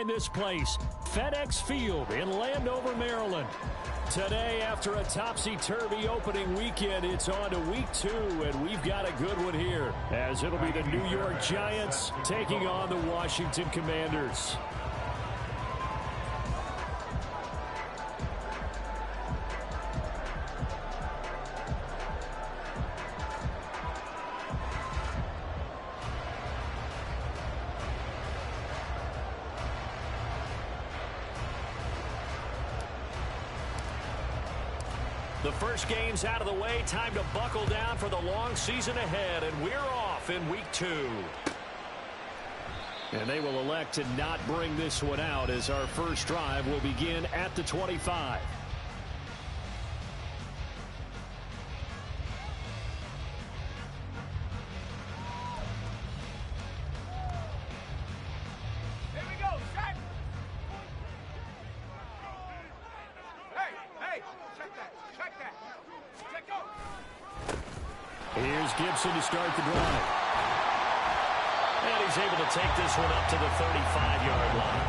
find this place, FedEx Field in Landover, Maryland. Today, after a topsy-turvy opening weekend, it's on to week 2, and we've got a good one here, as it'll be the New York Giants taking on the Washington Commanders. The first game's out of the way. Time to buckle down for the long season ahead, and we're off in week 2. And they will elect to not bring this one out as our first drive will begin at the 25. Here's Gibson to start the drive. And he's able to take this one up to the 35-yard line.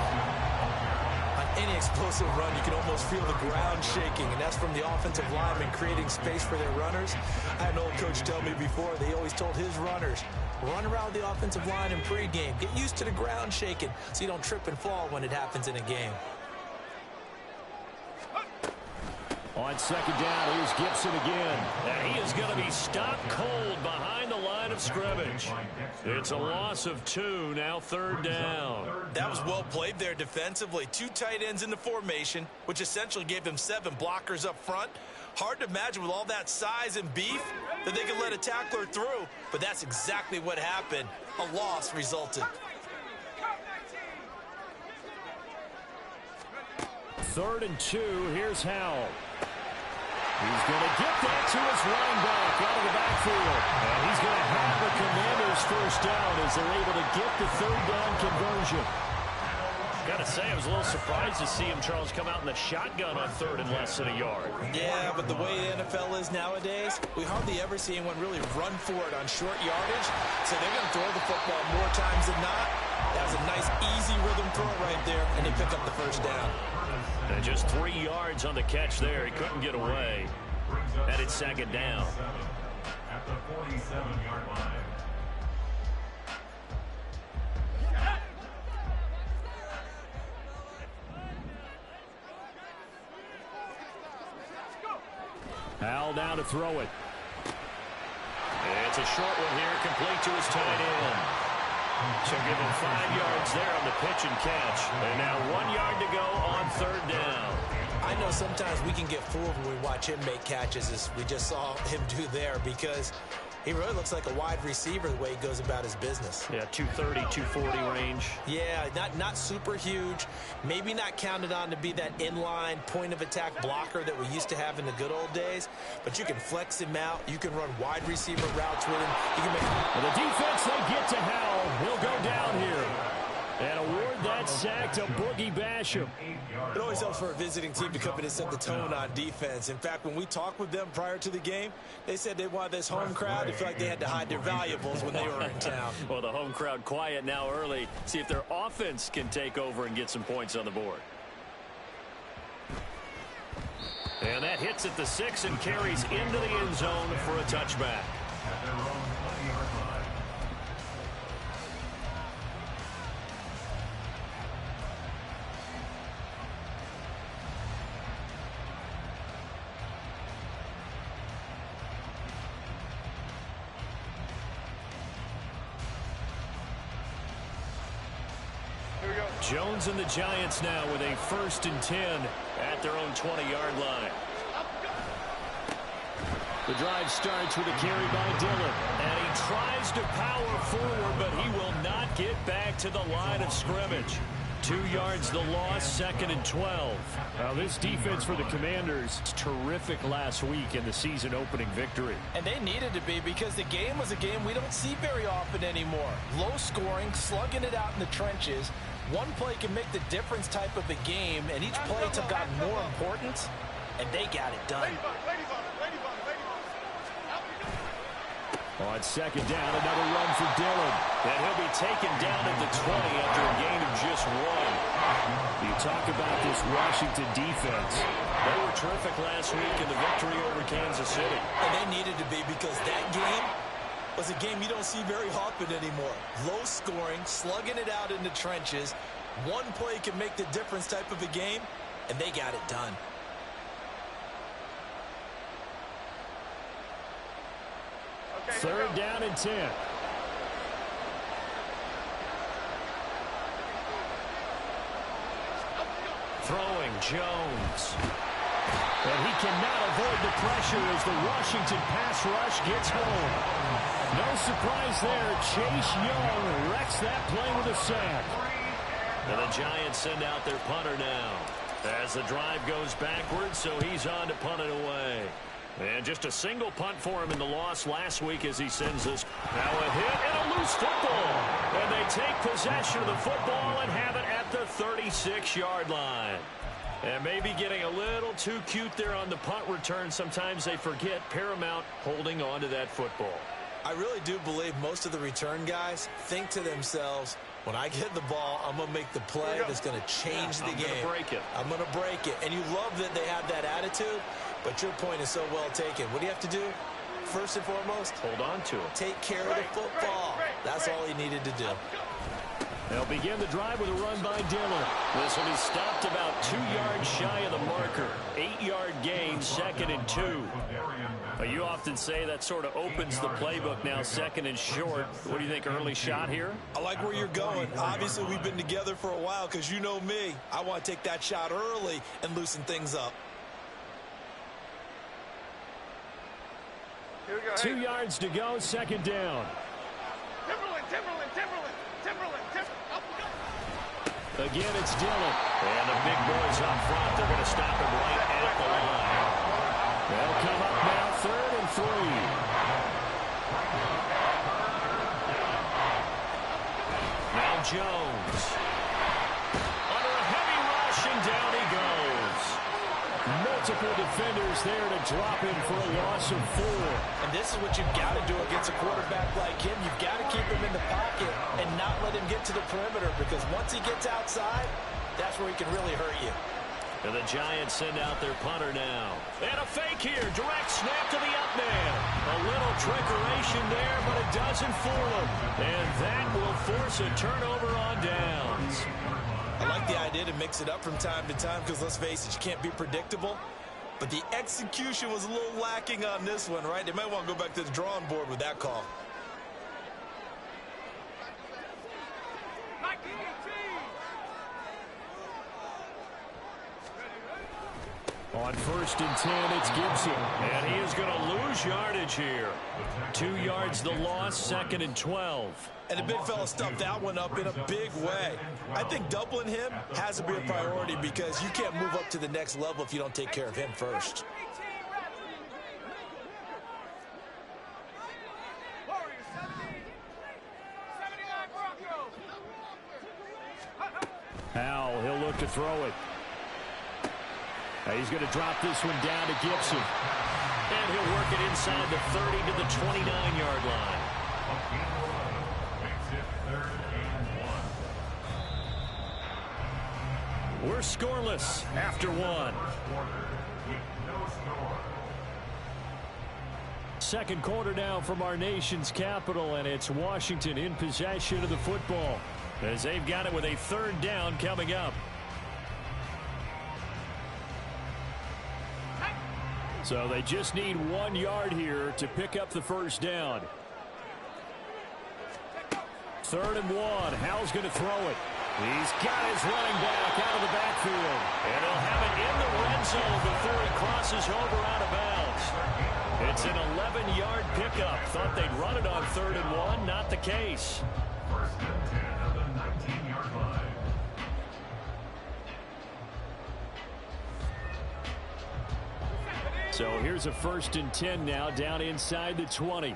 On any explosive run, you can almost feel the ground shaking, and that's from the offensive linemen creating space for their runners. I had an old coach tell me before, they always told his runners, run around the offensive line in pregame. Get used to the ground shaking so you don't trip and fall when it happens in a game. On second down, here's Gibson again. And he is going to be stopped cold behind the line of scrimmage. It's a loss of 2, now third down. That was well played there defensively. 2 tight ends in the formation, which essentially gave them 7 blockers up front. Hard to imagine with all that size and beef that they could let a tackler through, but that's exactly what happened. A loss resulted. Third and 2, here's Howell. He's going to get that to his running back out of the backfield. And he's going to have the Commanders first down as they're able to get the third down conversion. Got to say, I was a little surprised to see him, Charles, come out in the shotgun on third and less than a yard. Yeah, but the way the NFL is nowadays, we hardly ever see anyone really run for it on short yardage. So they're going to throw the football more times than not. That was a nice, easy rhythm throw right there, and they pick up the first down. And just 3 yards on the catch there. He couldn't get away. And it's second down. At the 47-yard line. Howell down to throw it. It's a short one here, complete to his tight end. So give him 5 yards there on the pitch and catch. And now 1 yard to go on third down. I know sometimes we can get fooled when we watch him make catches, as we just saw him do there, because he really looks like a wide receiver the way he goes about his business. Yeah, 230, 240 range. Yeah, not super huge. Maybe not counted on to be that inline point-of-attack blocker that we used to have in the good old days. But you can flex him out. You can run wide receiver routes with him. You can make. And the defense, they get to Howell. He'll go down here. And award that sack to Boogie Basham. It always helps for a visiting team to come in and set the tone on defense. In fact, when we talked with them prior to the game, they said they wanted this home crowd to feel like they had to hide their valuables when they were in town. Well, the home crowd quiet now early. See if their offense can take over and get some points on the board. And that hits at the 6 and carries into the end zone for a touchback. Jones and the Giants now with a 1st and 10 at their own 20-yard line. The drive starts with a carry by Dillon. And he tries to power forward, but he will not get back to the line of scrimmage. 2 yards the loss, 2nd and 12. Now this defense for the Commanders, terrific last week in the season opening victory. And they needed to be, because the game was a game we don't see very often anymore. Low scoring, slugging it out in the trenches. One play can make the difference type of a game, and each play took on more importance, and they got it done. On 2nd down, another run for Dillon. And he'll be taken down at the 20 after a gain of just 1. talk about this Washington defense. They were terrific last week in the victory over Kansas City. And they needed to be, because that game was a game you don't see very often anymore. Low scoring, slugging it out in the trenches. One play can make the difference type of a game, and they got it done. Third down and 10. Throwing Jones. And he cannot avoid the pressure as the Washington pass rush gets home. No surprise there. Chase Young wrecks that play with a sack. And the Giants send out their punter now as the drive goes backwards, so he's on to punt it away. And just a single punt for him in the loss last week as he sends us. Now a hit and a loose football. And they take possession of the football and have it at the 36-yard line. And maybe getting a little too cute there on the punt return. Sometimes they forget paramount holding on to that football. I really do believe most of the return guys think to themselves, when I get the ball, I'm going to make the play that's going to change the game. I'm going to break it. I'm going to break it. And you love that they have that attitude, but your point is so well taken. What do you have to do? First and foremost, hold on to it. Take care of the football. That's all he needed to do. They'll begin the drive with a run by Dillon. This will be stopped about 2 yards shy of the marker. 8-yard gain, 2nd and 2. You often say that sort of opens the playbook now, 2nd and short. What do you think, early shot here? I like where you're going. Obviously, we've been together for a while because you know me. I want to take that shot early and loosen things up. 2 yards to go, 2nd down. Again, it's Dillon. And the big boys up front, they're going to stop him right at the line. They'll come up now, 3rd and 3. Now Jones. Under a heavy rush, and down he goes. Multiple defenders there to drop him for a loss of 4. And this is what you've got to do against a quarterback like him. You've got to keep him in the pocket and not let him get to the perimeter, because once he gets outside, that's where he can really hurt you. And the Giants send out their punter now. And a fake here. Direct snap to the up man. A little trickeration there, but it doesn't fool him. And that will force a turnover on downs. I like the idea to mix it up from time to time because, let's face it, you can't be predictable. But the execution was a little lacking on this one, right? They might want to go back to the drawing board with that call. On 1st and 10, it's Gibson. And he is going to lose yardage here. 2 yards the loss, 2nd and 12. And the big fella stuffed that one up in a big way. I think doubling him has to be a priority because you can't move up to the next level if you don't take care of him first. Howell, he'll look to throw it. He's going to drop this one down to Gibson. And he'll work it inside the 30 to the 29-yard line. We're scoreless after 1. Second quarter now from our nation's capital, and it's Washington in possession of the football as they've got it with a 3rd down coming up. So they just need 1 yard here to pick up the 1st down. 3rd and 1. Howell's going to throw it. He's got his running back out of the backfield. And he'll have it in the red zone before he crosses over out of bounds. It's an 11-yard pickup. Thought they'd run it on 3rd and 1. Not the case. 1st and 10 at the 19-yard line. So here's a 1st and 10 now down inside the 20.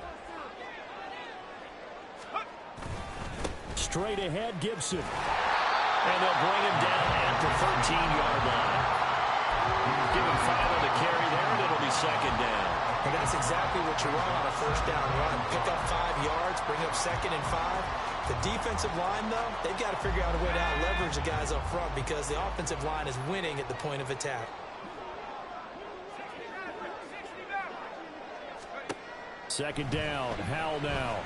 Straight ahead, Gibson. And they'll bring him down at the 13-yard line. Give him 5 on the carry there, and it'll be 2nd down. And that's exactly what you want on a 1st down run. Pick up 5 yards, bring up 2nd and 5. The defensive line, though, they've got to figure out a way to out-leverage the guys up front because the offensive line is winning at the point of attack. Second down, Howell now.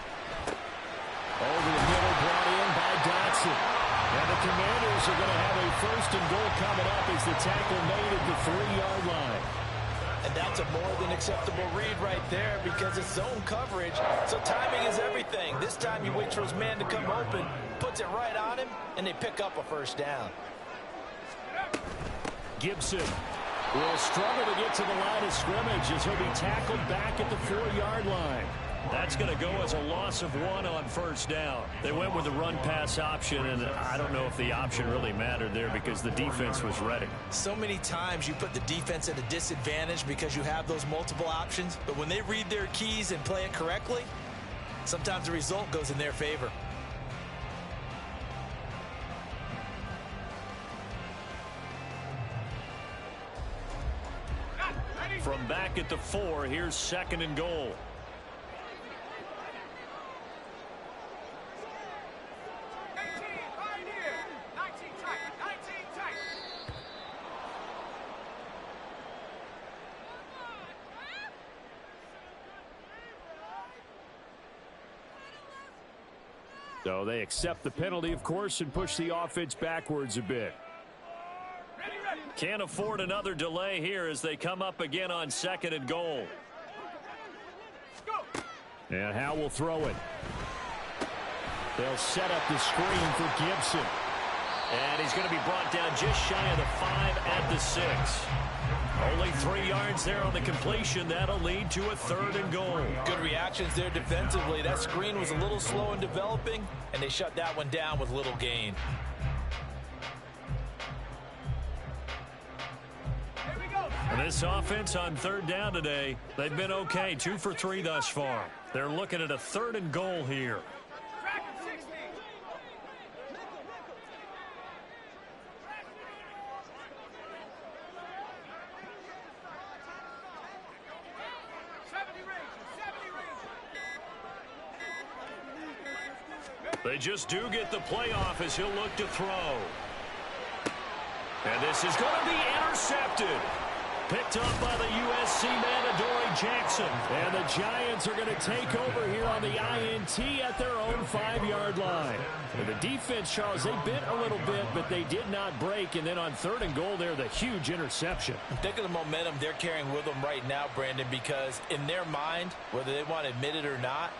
Over the middle, brought in by Dotson. And the Commanders are going to have a first and goal coming up as the tackle made at the 3-yard line. And that's a more than acceptable read right there because it's zone coverage, so timing is everything. This time you wait for his man to come open, puts it right on him, and they pick up a first down. Gibson will struggle to get to the line of scrimmage as he'll be tackled back at the 4-yard line. That's going to go as a loss of 1 on first down. They went with the run-pass option, and I don't know if the option really mattered there because the defense was ready. So many times you put the defense at a disadvantage because you have those multiple options, but when they read their keys and play it correctly, sometimes the result goes in their favor. From back at the 4, here's second and goal. So they accept the penalty, of course, and push the offense backwards a bit. Can't afford another delay here as they come up again on second and goal. And Howell will throw it. They'll set up the screen for Gibson. And he's going to be brought down just shy of the 5 at the 6. Only 3 yards there on the completion. That'll lead to a third and goal. Good reactions there defensively. That screen was a little slow in developing, and they shut that one down with little gain. And this offense on third down today, they've been okay. 2 for 3 thus far. They're looking at a third and goal here. They just do get the playoff as he'll look to throw. And this is going to be intercepted. Picked up by the USC man, Adoree Jackson. And the Giants are going to take over here on the INT at their own 5-yard line. And the defense, Charles, they bit a little bit, but they did not break. And then on third and goal there, the huge interception. Think of the momentum they're carrying with them right now, Brandon, because in their mind, whether they want to admit it or not,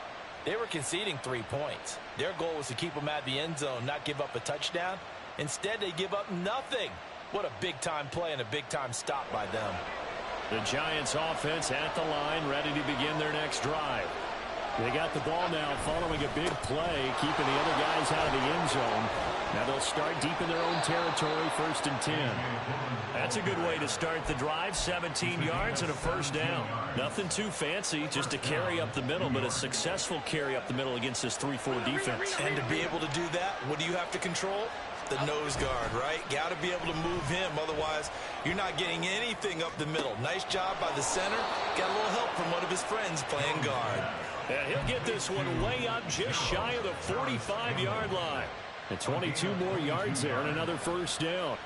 they were conceding 3 points. Their goal was to keep them at the end zone, not give up a touchdown. Instead, they give up nothing. What a big-time play and a big-time stop by them. The Giants offense at the line, ready to begin their next drive. They got the ball now following a big play, keeping the other guys out of the end zone. Now they'll start deep in their own territory, 1st and 10. That's a good way to start the drive, 17 yards and a first down. Nothing too fancy, just a carry up the middle, but a successful carry up the middle against this 3-4 defense. And to be able to do that, what do you have to control? The nose guard, right? Got to be able to move him. Otherwise, you're not getting anything up the middle. Nice job by the center. Got a little help from one of his friends playing guard. And he'll get this one way up just shy of the 45-yard line. And 22 more yards there and another first down.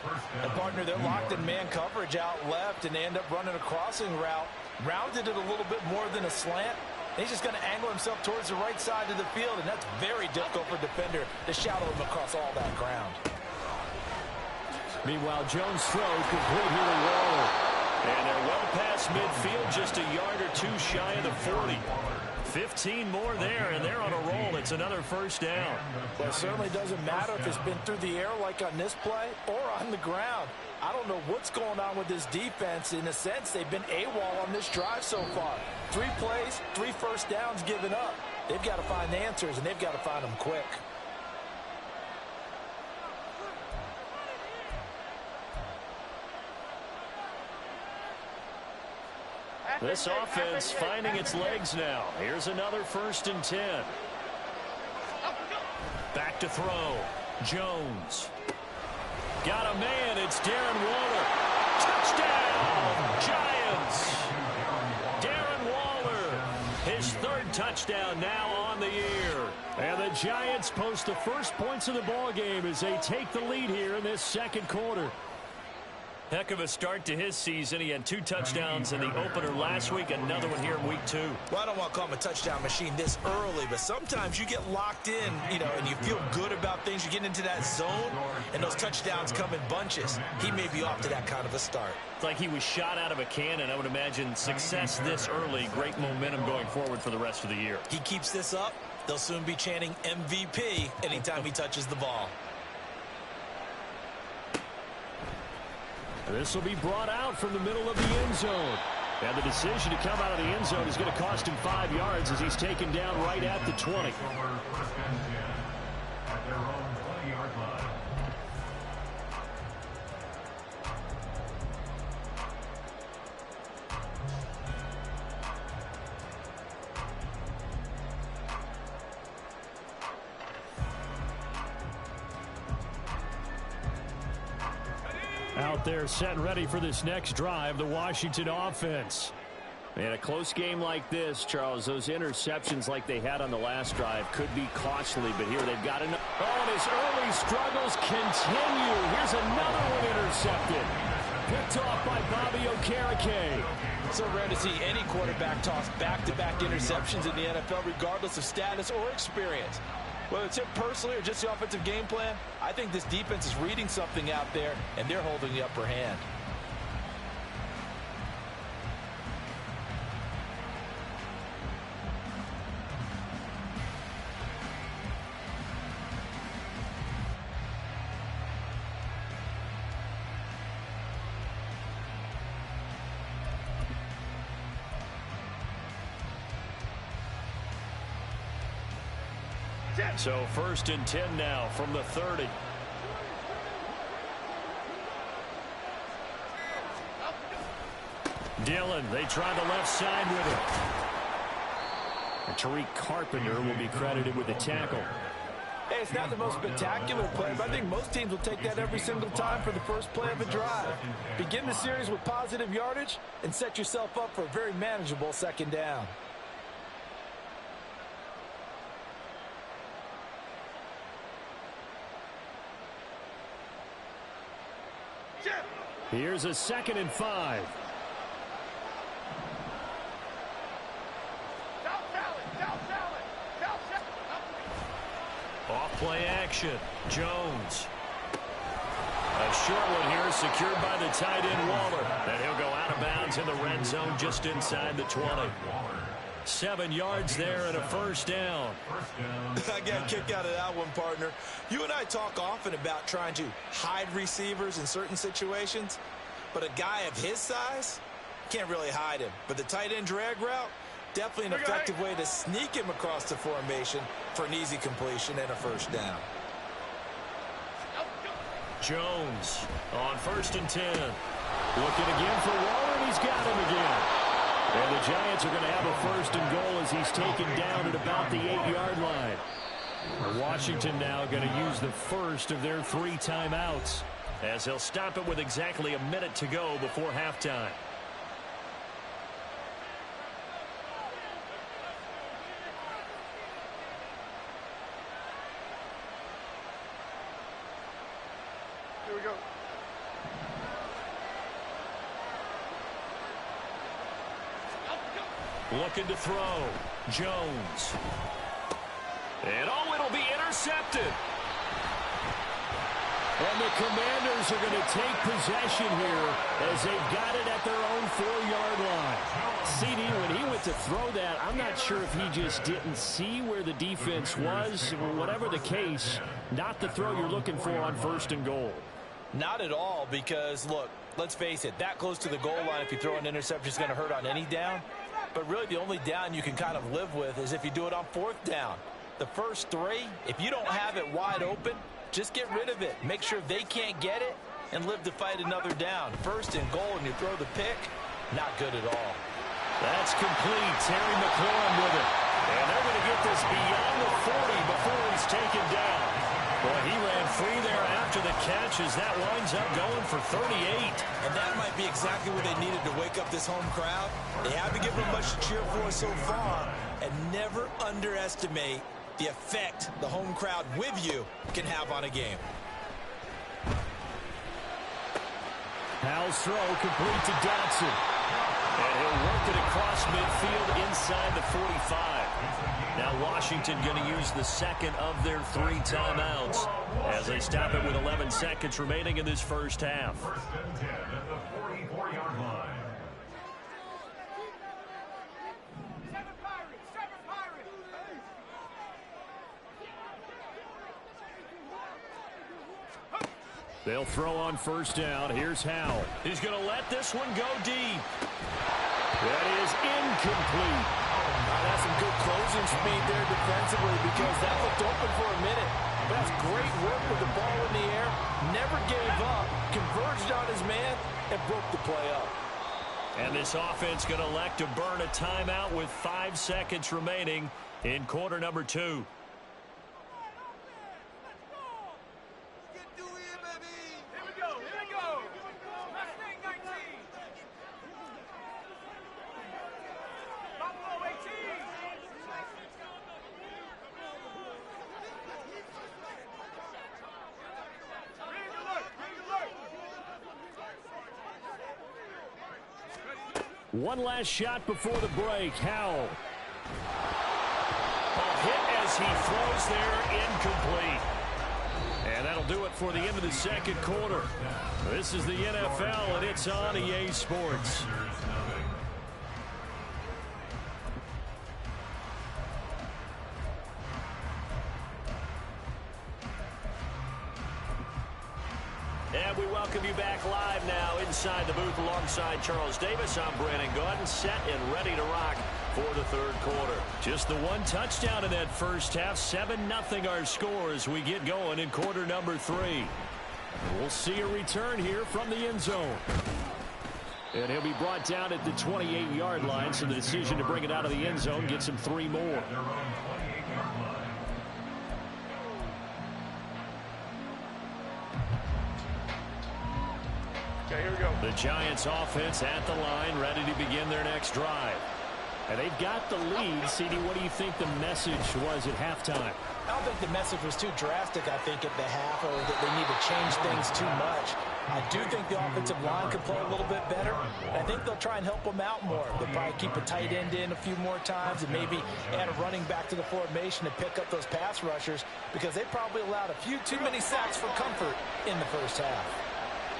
And partner, they're locked in man coverage out left, and they end up running a crossing route. Rounded it a little bit more than a slant. He's just going to angle himself towards the right side of the field, and that's very difficult for a defender to shadow him across all that ground. Meanwhile, Jones' throw complete here to Waller. And they're well past midfield, just a yard or two shy of the 40. 15 more there, and they're on a roll. It's another first down. Well, it certainly doesn't matter if it's been through the air like on this play or on the ground. I don't know what's going on with this defense. In a sense, they've been AWOL on this drive so far. 3 plays, 3 first downs given up. They've got to find answers, and they've got to find them quick. This offense finding its legs now. Here's another 1st and 10. Back to throw. Jones. Got a man. It's Darren Waller. Touchdown, Giants. Darren Waller, his 3rd touchdown now on the year. And the Giants post the first points of the ball game as they take the lead here in this second quarter. Heck of a start to his season. He had 2 touchdowns in the opener last week, another one here in week 2. Well, I don't want to call him a touchdown machine this early, but sometimes you get locked in, and you feel good about things. You get into that zone, and those touchdowns come in bunches. He may be off to that kind of a start. It's like he was shot out of a cannon. I would imagine success this early, great momentum going forward for the rest of the year. He keeps this up, they'll soon be chanting MVP anytime he touches the ball. This will be brought out from the middle of the end zone. And the decision to come out of the end zone is going to cost him 5 yards as he's taken down right at the 20. First and 10 at their own 20-yard line. Out there set and ready for this next drive, the Washington offense. In a close game like this, Charles, those interceptions like they had on the last drive could be costly, but here they've got enough. Oh, and his early struggles continue. Here's another one intercepted. Picked off by Bobby Okereke. So rare to see any quarterback toss back-to-back interceptions in the NFL, regardless of status or experience. Whether it's him personally or just the offensive game plan, I think this defense is reading something out there, and they're holding the upper hand. So 1st and 10 now from the 30. Dillon, they try the left side with it. And Tariq Carpenter will be credited with the tackle. Hey, it's not the most spectacular play, but I think most teams will take that every single time for the first play of a drive. Begin the series with positive yardage and set yourself up for a very manageable 2nd down. Here's a 2nd and 5. Off play action. Jones. A short one here secured by the tight end Waller. And he'll go out of bounds in the red zone just inside the 20. 7 yards there and a 1st down. I got a kick out of that one, partner. You and I talk often about trying to hide receivers in certain situations, but a guy of his size can't really hide him. But the tight end drag route, definitely an effective way to sneak him across the formation for an easy completion and a 1st down. Jones on 1st and 10. Looking again for Waller, and he's got him again. And the Giants are going to have a 1st and goal as he's taken down at about the 8-yard line. Washington now going to use the first of their 3 timeouts as they'll stop it with exactly a minute to go before halftime. Here we go. Looking to throw. Jones. And it'll be intercepted. And the Commanders are going to take possession here as they've got it at their own 4-yard line. CD, when he went to throw that, I'm not sure if he just didn't see where the defense was. Whatever the case, not the throw you're looking for on 1st and goal. Not at all, because, look, let's face it, that close to the goal line, if you throw an interception, is going to hurt on any down. But really the only down you can kind of live with is if you do it on 4th down. The first 3, if you don't have it wide open, just get rid of it. Make sure they can't get it and live to fight another down. 1st and goal, and you throw the pick, not good at all. That's complete. Terry McLaurin with it. And they're going to get this beyond the 40 before he's taken down. Boy, he ran free there after the catch as that winds up going for 38. And that might be exactly what they needed to wake up this home crowd. They haven't given them much to cheer for so far, and never underestimate the effect the home crowd with you can have on a game. Howell's throw complete to Dotson. And he'll work it across midfield inside the 45. Now Washington going to use the second of their 3 timeouts as they stop it with 11 seconds remaining in this first half. First and 10 at the 44-yard line. They'll throw on first down. Here's Howell. He's going to let this one go deep. That is incomplete. That's some good closing speed there defensively because that looked open for a minute. But that's great work with the ball in the air. Never gave up. Converged on his man and broke the play up. And this offense going to elect to burn a timeout with 5 seconds remaining in quarter number 2. One last shot before the break. Howell. A hit as he throws there, incomplete. And that'll do it for the end of the second quarter. This is the NFL, and it's on EA Sports. And we welcome you back live now inside the booth alongside Charles Davis. I'm Brandon Gaudin, set and ready to rock for the third quarter. Just the one touchdown in that first half. 7-0 our score as we get going in quarter number 3. We'll see a return here from the end zone. And he'll be brought down at the 28-yard line, so the decision to bring it out of the end zone gets him 3 more. Okay, here we go. The Giants offense at the line, ready to begin their next drive. And they've got the lead. CD, what do you think the message was at halftime? I don't think the message was too drastic, I think, at the half, or that they need to change things too much. I do think the offensive line could play a little bit better. I think they'll try and help them out more. They'll probably keep a tight end in a few more times and maybe add a running back to the formation to pick up those pass rushers because they probably allowed a few too many sacks for comfort in the first half.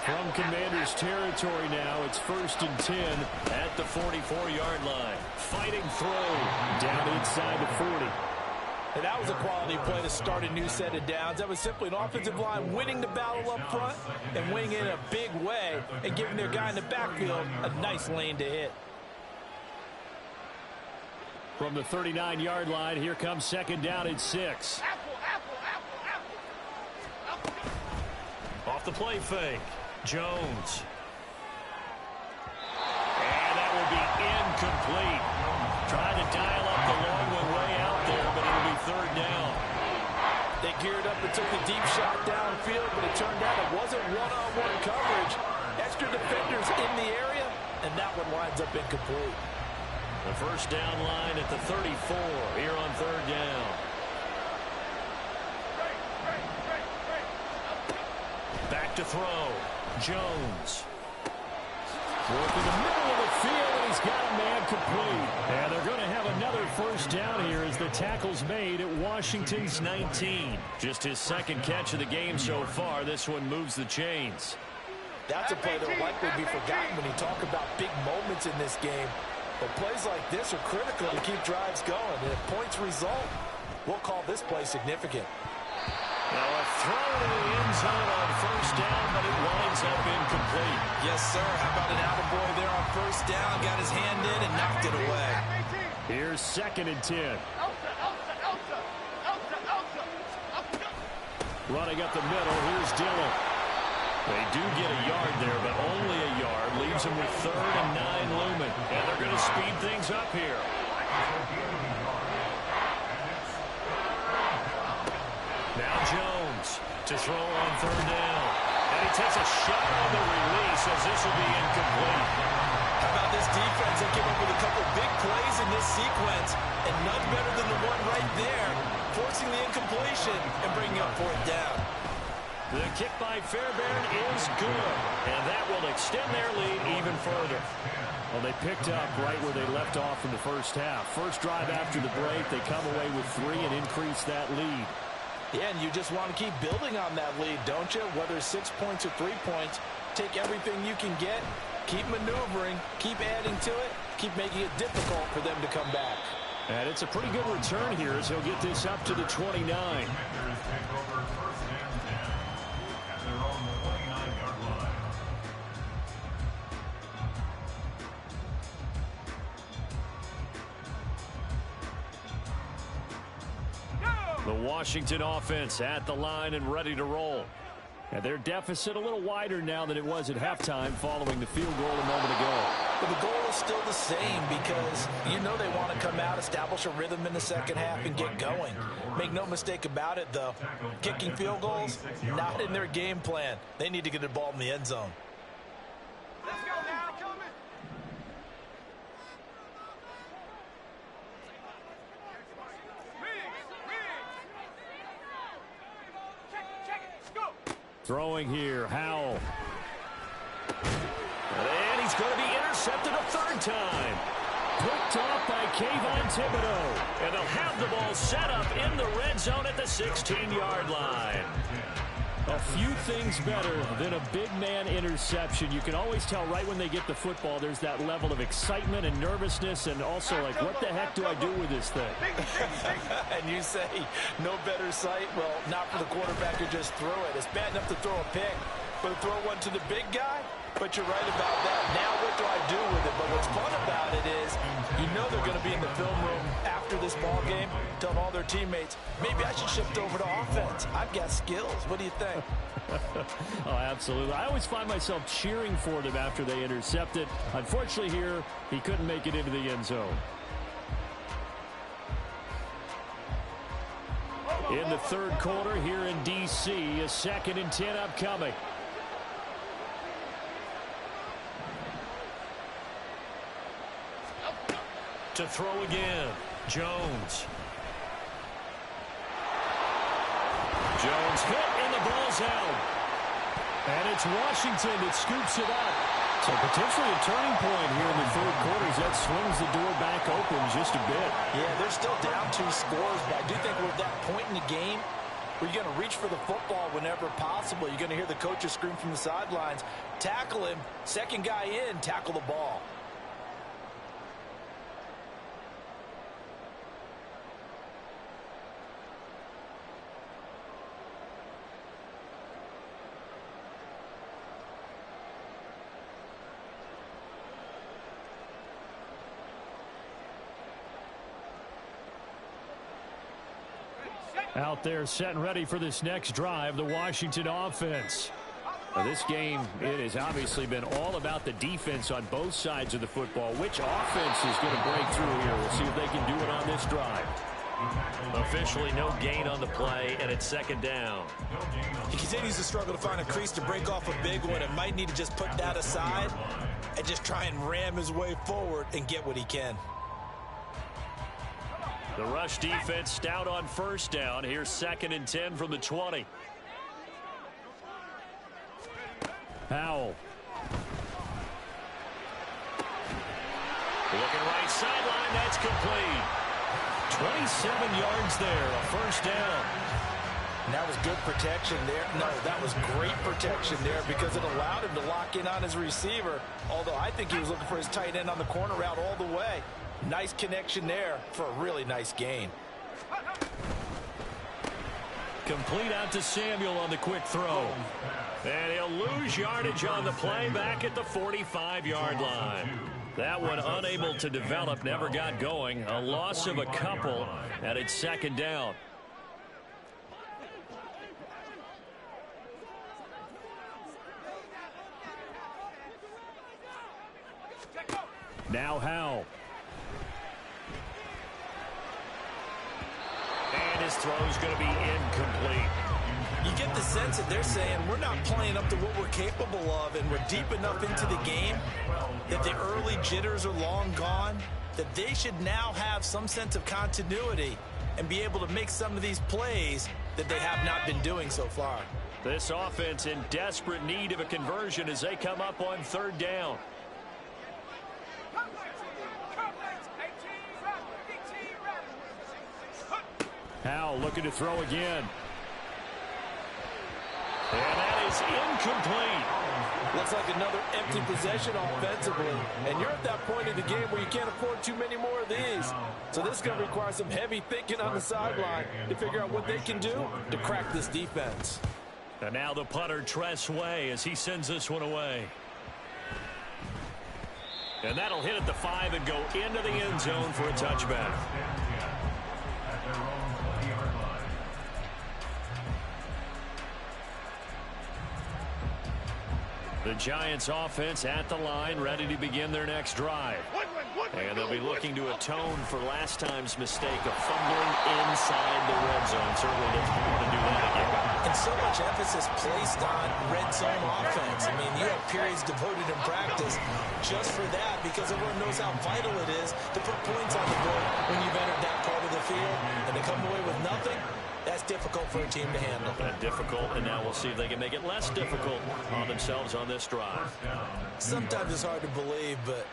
From Commanders territory now, it's 1st and 10 at the 44-yard line. Fighting throw down inside the 40. And that was a quality play to start a new set of downs. That was simply an offensive line winning the battle up front and winning in a big way and giving their guy in the backfield a nice lane to hit. From the 39-yard line, here comes second down at 6. Off the play fake. Jones. And that will be incomplete. Trying to dial up the long one way out there, but it'll be third down. They geared up and took a deep shot downfield, but it turned out it wasn't one-on-one coverage. Extra defenders in the area, and that one winds up incomplete. The first down line at the 34 here on third down. Back to throw. Jones. Working the middle of the field, and he's got a man complete. And they're going to have another first down here as the tackle's made at Washington's 19. Just his second catch of the game so far. This one moves the chains. That's a play that will likely be forgotten when you talk about big moments in this game. But plays like this are critical to keep drives going. And if points result, we'll call this play significant. Now a throw to the end zone on first down, but it winds up incomplete. Yes, sir. How about an attaboy there on first down? Got his hand in and knocked it away. Here's 2nd and 10. Running up the middle, here's Dillon. They do get a yard there, but only a yard. Leaves them with 3rd and 9 looming. And they're going to speed things up here. Now Jones to throw on third down. And he takes a shot on the release, says this will be incomplete. How about this defense? They came up with a couple big plays in this sequence, and none better than the one right there, forcing the incompletion and bringing up fourth down. The kick by Fairbairn is good, and that will extend their lead even further. Well, they picked up right where they left off in the first half. First drive after the break, they come away with 3 and increase that lead. Yeah, and you just want to keep building on that lead, don't you? Whether 6 points or 3 points, take everything you can get, keep maneuvering, keep adding to it, keep making it difficult for them to come back. And it's a pretty good return here as he'll get this up to the 29. The Washington offense at the line and ready to roll. And their deficit a little wider now than it was at halftime following the field goal a moment ago. But the goal is still the same because you know they want to come out, establish a rhythm in the second half, and get going. Make no mistake about it, though. Kicking field goals, not in their game plan. They need to get the ball in the end zone. Let's go now. Throwing here, Howell. And he's going to be intercepted a third time. Picked off by Kayvon Thibodeau. And they'll have the ball set up in the red zone at the 16-yard line. A few things better than a big man interception. You can always tell right when they get the football, there's that level of excitement and nervousness, and also like, what the heck do I do with this thing? And you say, no better sight? Well, not for the quarterback to just throw it. It's bad enough to throw a pick, but to throw one to the big guy? But you're right about that. Now what do I do with it? But what's fun about it is you know they're going to be in the film room after this ball game telling all their teammates, maybe I should shift over to offense. I've got skills. What do you think? Oh, absolutely. I always find myself cheering for them after they intercept it. Unfortunately here, he couldn't make it into the end zone. In the third quarter here in D.C., a 2nd and 10 upcoming. To throw again, Jones. Jones hit, and the ball's out. And it's Washington that scoops it up. So potentially a turning point here in the third quarter as that swings the door back open just a bit. Yeah, they're still down 2 scores, but I do think we're at that point in the game where you're going to reach for the football whenever possible. You're going to hear the coaches scream from the sidelines, tackle him, second guy in, tackle the ball. Out there set and ready for this next drive, the Washington offense. Now, this game, it has obviously been all about the defense on both sides of the football. Which offense is going to break through here? We'll see if they can do it on this drive. Officially no gain on the play, and it's 2nd down. He continues to struggle to find a crease to break off a big one and might need to just put that aside and just try and ram his way forward and get what he can. The rush defense stout on first down. Here's 2nd and 10 from the 20. Howell. Looking right sideline. That's complete. 27 yards there. A first down. And that was good protection there. No, that was great protection there because it allowed him to lock in on his receiver. Although I think he was looking for his tight end on the corner route all the way. Nice connection there for a really nice gain. Complete out to Samuel on the quick throw. And he'll lose yardage on the play back at the 45-yard line. That one unable to develop, never got going. A loss of a couple, and it's 2nd down. Now Howell. And his throw is going to be incomplete. You get the sense that they're saying we're not playing up to what we're capable of, and we're deep enough into the game that the early jitters are long gone, that they should now have some sense of continuity and be able to make some of these plays that they have not been doing so far. This offense in desperate need of a conversion as they come up on third down. Howell looking to throw again. And that is incomplete. Looks like another empty possession offensively. And you're at that point in the game where you can't afford too many more of these. So this is going to require some heavy thinking on the sideline to figure out what they can do to crack this defense. And now the punter, Tress Way, as he sends this one away. And that'll hit at the 5 and go into the end zone for a touchback. The Giants offense at the line, ready to begin their next drive. And they'll be looking to atone for last time's mistake of fumbling inside the red zone. Certainly doesn't want to do that again. And so much emphasis placed on red zone offense. I mean, you have periods devoted in practice just for that, because everyone knows how vital it is to put points on the board when you've entered that part of the field. And to come away with nothing, that's difficult for a team to handle. Difficult, and now we'll see if they can make it less difficult on themselves on this drive. Sometimes it's hard to believe, but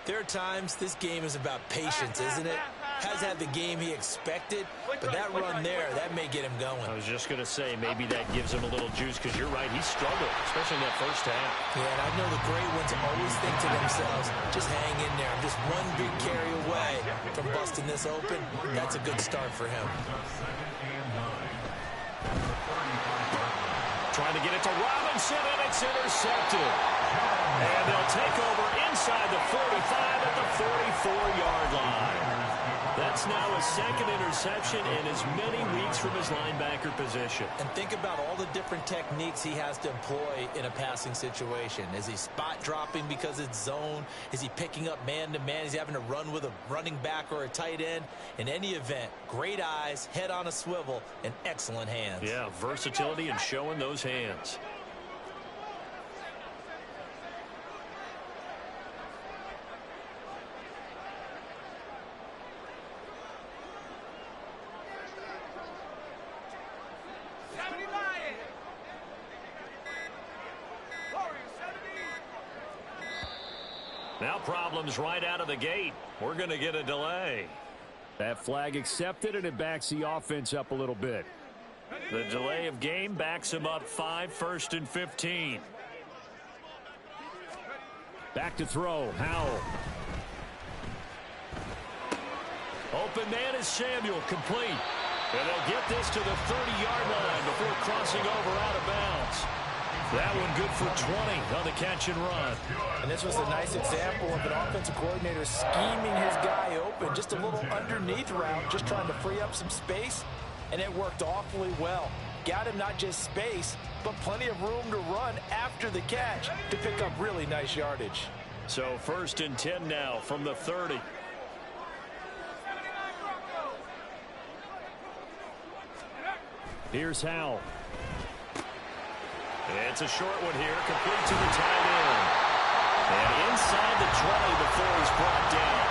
there are times this game is about patience, isn't it? Has had the game he expected, but that run there, that may get him going. I was just going to say, maybe that gives him a little juice, because you're right, he struggled, especially in that first half. Yeah, and I know the great ones always think to themselves, just hang in there. I'm just one big carry away from busting this open. That's a good start for him. Trying to get it to Robinson, and it's intercepted. And they'll take over inside the 45 at the 44-yard line. That's now his second interception in as many weeks from his linebacker position. And think about all the different techniques he has to employ in a passing situation. Is he spot dropping because it's zone? Is he picking up man-to-man? Is he having to run with a running back or a tight end? In any event, great eyes, head on a swivel, and excellent hands. Yeah, versatility and showing those hands. Now problems right out of the gate. We're going to get a delay. That flag accepted, and it backs the offense up a little bit. The delay of game backs him up 5, 1st and 15. Back to throw. Howell. Open man is Samuel, complete. And they'll get this to the 30-yard line before crossing over out of bounds. That one good for 20 on the catch and run. And this was a nice example of an offensive coordinator scheming his guy open. Just a little underneath route, just trying to free up some space. And it worked awfully well. Got him not just space, but plenty of room to run after the catch to pick up really nice yardage. So 1st and 10 now from the 30. Here's Howell. It's a short one here, complete to the tight end. And inside the 20 before he's brought down.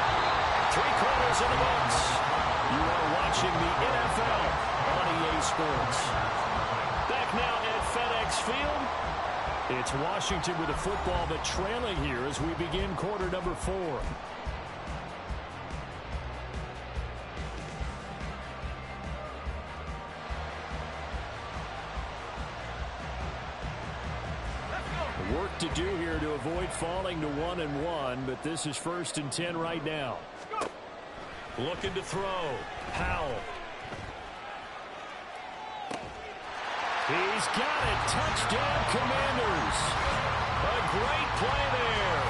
3 quarters in the books. You are watching the NFL on EA Sports. Back now at FedEx Field. It's Washington with the football, but trailing here as we begin quarter number 4. Work to do here to avoid falling to 1-1, but this is 1st and 10 right now. Looking to throw. Howell. He's got it. Touchdown, Commanders. A great play there.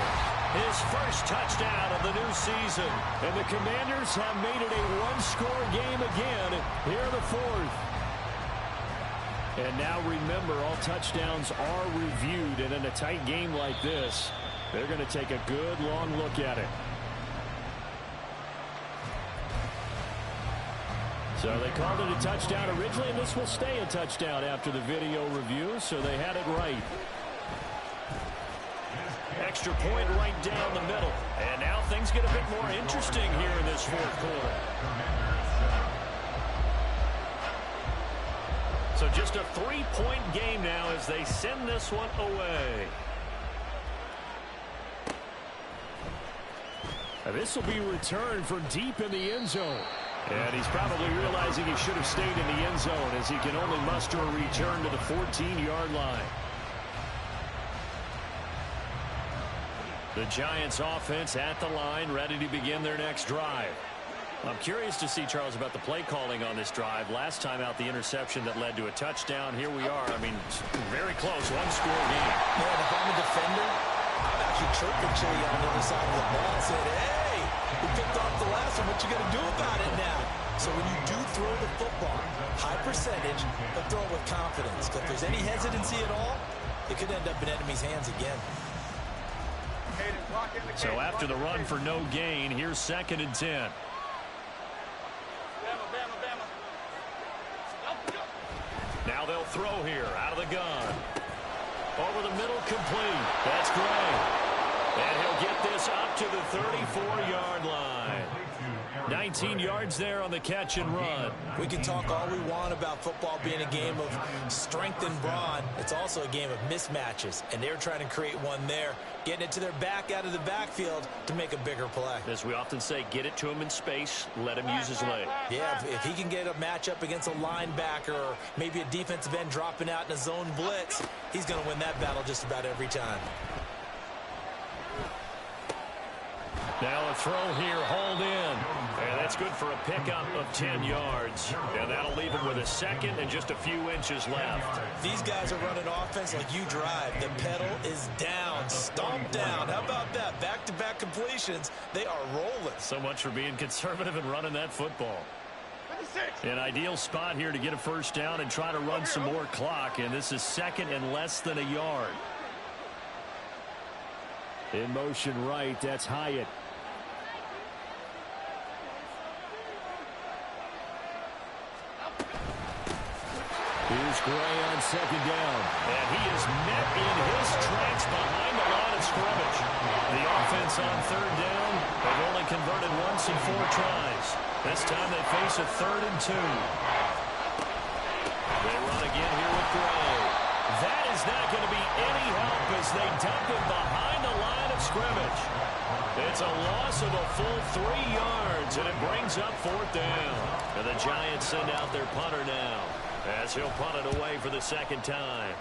His first touchdown of the new season. And the Commanders have made it a one-score game again here in the 4th. And now remember, all touchdowns are reviewed, and in a tight game like this, they're going to take a good long look at it. So they called it a touchdown originally, and this will stay a touchdown after the video review, so they had it right. Extra point right down the middle. And now things get a bit more interesting here in this fourth quarter. So just a 3-point game now as they send this one away. Now this will be returned from deep in the end zone. And he's probably realizing he should have stayed in the end zone as he can only muster a return to the 14-yard line. The Giants offense at the line, ready to begin their next drive. I'm curious to see, Charles, about the play calling on this drive. Last time out, the interception that led to a touchdown. Here we are. I mean, very close, one-score game. Yeah, and if I'm a defender, I'm actually chirping Chili on the other side of the ball and saying, hey, we picked off the last one. What you going to do about it now? So when you do throw the football, high percentage, but throw it with confidence. If there's any hesitancy at all, it could end up in enemy's hands again. So after the run for no gain, here's 2nd and 10. Now they'll throw here out of the gun. Over the middle, complete. That's Gray. And he'll get this up to the 34-yard line. 19 yards there on the catch and run. We can talk all we want about football being a game of strength and brawn. It's also a game of mismatches, and they're trying to create one there, getting it to their back out of the backfield to make a bigger play. As we often say, get it to him in space, let him use his leg. Yeah, if he can get a matchup against a linebacker or maybe a defensive end dropping out in a zone blitz, he's going to win that battle just about every time. Now a throw here, hauled in. And that's good for a pickup of 10 yards. And that'll leave him with a 2nd and just a few inches left. These guys are running offense like you drive. The pedal is down, stomped down. How about that? Back-to-back completions. They are rolling. So much for being conservative and running that football. An ideal spot here to get a first down and try to run some more clock. And this is 2nd and less than a yard. In motion right, that's Hyatt. Here's Gray on 2nd down. And he is met in his tracks behind the line of scrimmage. The offense on 3rd down. They've only converted once in 4 tries. This time they face a 3rd and 2. They run again here with Gray. That is not going to be any help as they dump him behind the line of scrimmage. It's a loss of a full 3 yards, and it brings up 4th down. And the Giants send out their punter now, as he'll punt it away for the 2nd time.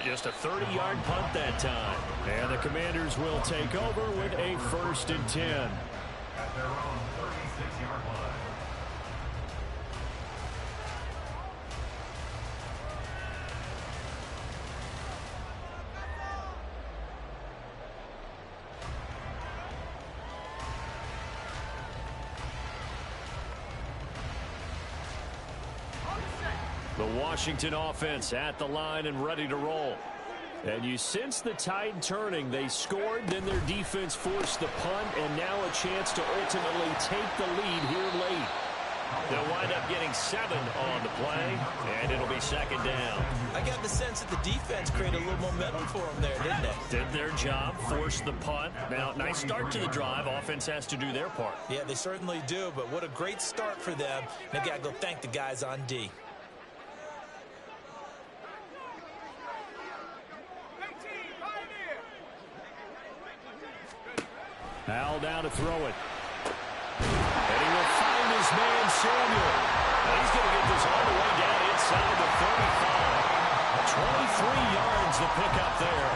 Just a 30-yard punt that time. And the Commanders will take over with a 1st and 10. At their own 36-yard line. The Washington offense at the line and ready to roll. And you sense the tide turning. They scored, then their defense forced the punt, and now a chance to ultimately take the lead here late. They'll wind up getting 7 on the play, and it'll be 2nd down. I got the sense that the defense created a little momentum for them there, didn't they? Did their job, forced the punt. Now, nice start to the drive. Offense has to do their part. Yeah, they certainly do, but what a great start for them. And I got to go thank the guys on D. Howell down to throw it. And he will find his man, Samuel. And he's going to get this all the way down inside the 35. 23 yards to pick up there.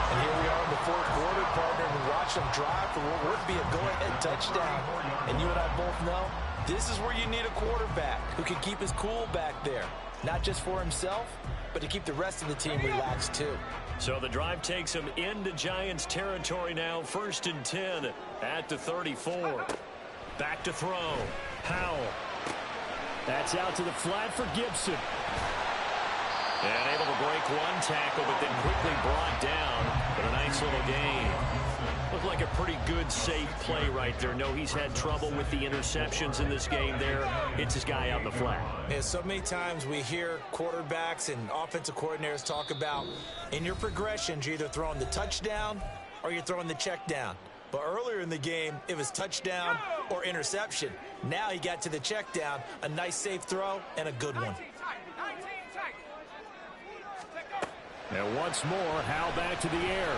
And here we are in the 4th quarter, partner, and watch them drive for what would be a go-ahead touchdown. And you and I both know this is where you need a quarterback who can keep his cool back there. Not just for himself, but to keep the rest of the team relaxed too. So the drive takes him into Giants territory now. 1st and 10 at the 34. Back to throw. Howell. That's out to the flat for Gibson. And able to break one tackle, but then quickly brought down for a nice little gain. Looked like a pretty good, safe play right there. No, he's had trouble with the interceptions in this game there. Hits his guy out in the flat. Yeah, so many times we hear quarterbacks and offensive coordinators talk about in your progressions, you're either throwing the touchdown or you're throwing the check down. But earlier in the game, it was touchdown or interception. Now he got to the check down, a nice safe throw, and a good one. And once more, Howell back to the air.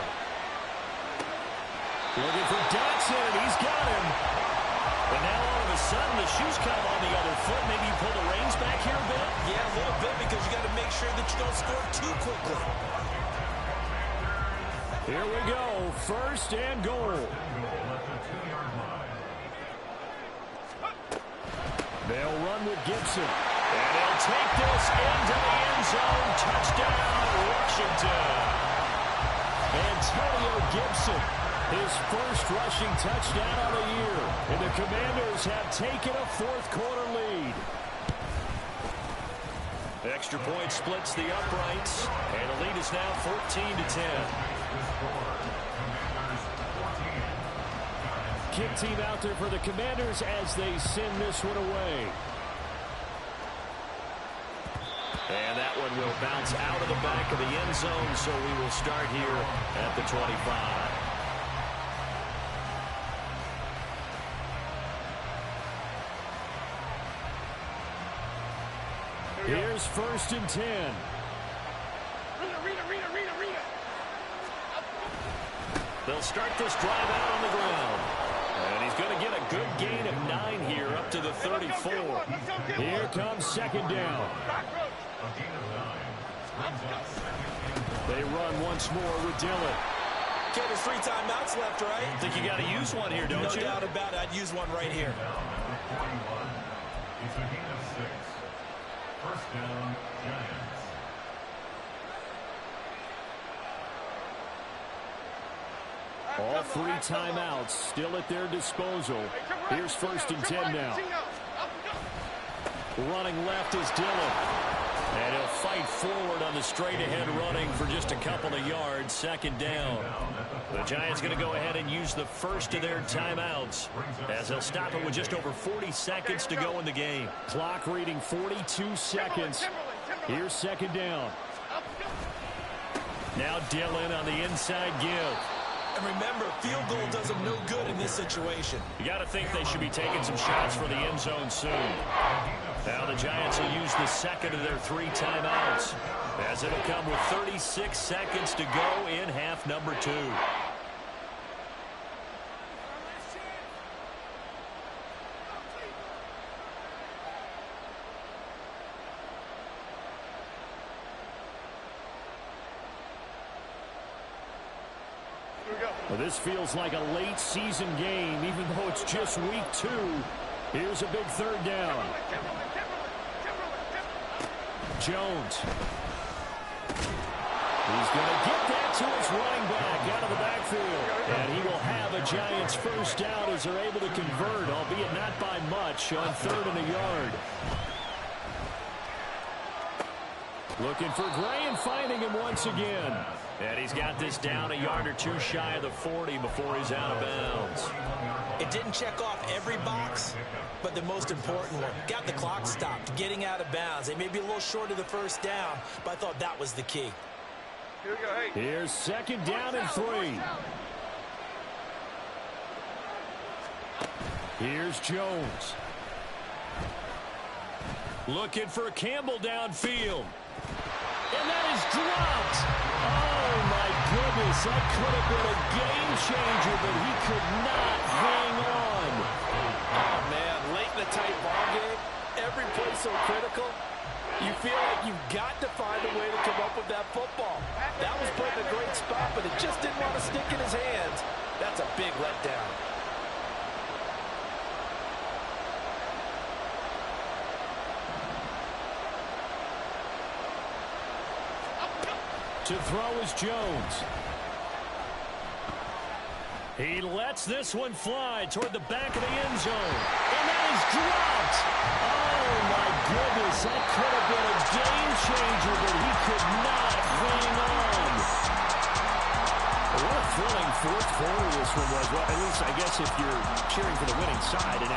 Looking for Dotson, and he's got him. But now all of a sudden, the shoe's kind of on the other foot. Maybe you pull the reins back here a bit? Yeah, a little bit, because you got to make sure that you don't score too quickly. Here we go, first and goal. They'll run with Gibson. And they'll take this into the end zone. Touchdown, Washington. Antonio Gibson, his first rushing touchdown of the year. And the Commanders have taken a fourth-quarter lead. The extra point splits the uprights. And the lead is now 14-10. Kick team out there for the Commanders as they send this one away. And that one will bounce out of the back of the end zone, so we will start here at the 25. Here's first and 10. They'll start this drive out on the ground. And he's going to get a good gain of 9 here up to the 34. Here comes second down. They run once more with Dillon. Okay, there's 3 timeouts left, right? I think you got to use one here, don't you? No doubt about it. I'd use one right here. It's a gain of 6. First down, Giants. All 3 timeouts still at their disposal. Here's first and 10 now. Running left is Dillon. And he'll fight forward on the straight-ahead running for just a couple of yards. Second down. The Giants going to go ahead and use the first of their timeouts as they'll stop it with just over 40 seconds to go in the game. Clock reading 42 seconds. Here's second down. Now Dillon on the inside give. And remember, field goal does them no good in this situation. You got to think they should be taking some shots for the end zone soon. Now the Giants will use the second of their 3 timeouts as it'll come with 36 seconds to go in half number 2. Well, this feels like a late season game, even though it's just week 2. Here's a big third down. Jones. He's going to get that to his running back out of the backfield. And he will have a Giants first down as they're able to convert, albeit not by much, on 3rd and a yard. Looking for Gray and finding him once again. And he's got this down a yard or 2 shy of the 40 before he's out of bounds. It didn't check off every box, but the most important one. Got the clock stopped, getting out of bounds. They may be a little short of the first down, but I thought that was the key. Here's second down and 3. Here's Jones. Looking for Campbell downfield. And that is dropped. Oh, my goodness. That could have been a game changer, but he could not hang on. Oh, man, late in the tight ball game, every play so critical. You feel like you've got to find a way to come up with that football. That was put in a great spot, but it just didn't want to stick in his hands. That's a big letdown. To throw is Jones. He lets this one fly toward the back of the end zone. And that is dropped. Oh, my goodness. That could have been a game changer, but he could not hang on. What a thrilling fourth quarter this one was. Well, at least I guess if you're cheering for the winning side, an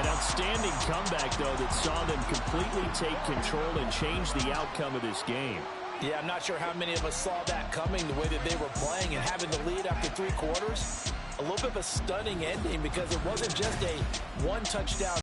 outstanding comeback, though, that saw them completely take control and change the outcome of this game. Yeah, I'm not sure how many of us saw that coming, the way that they were playing and having the lead after 3 quarters. A little bit of a stunning ending because it wasn't just a one touchdown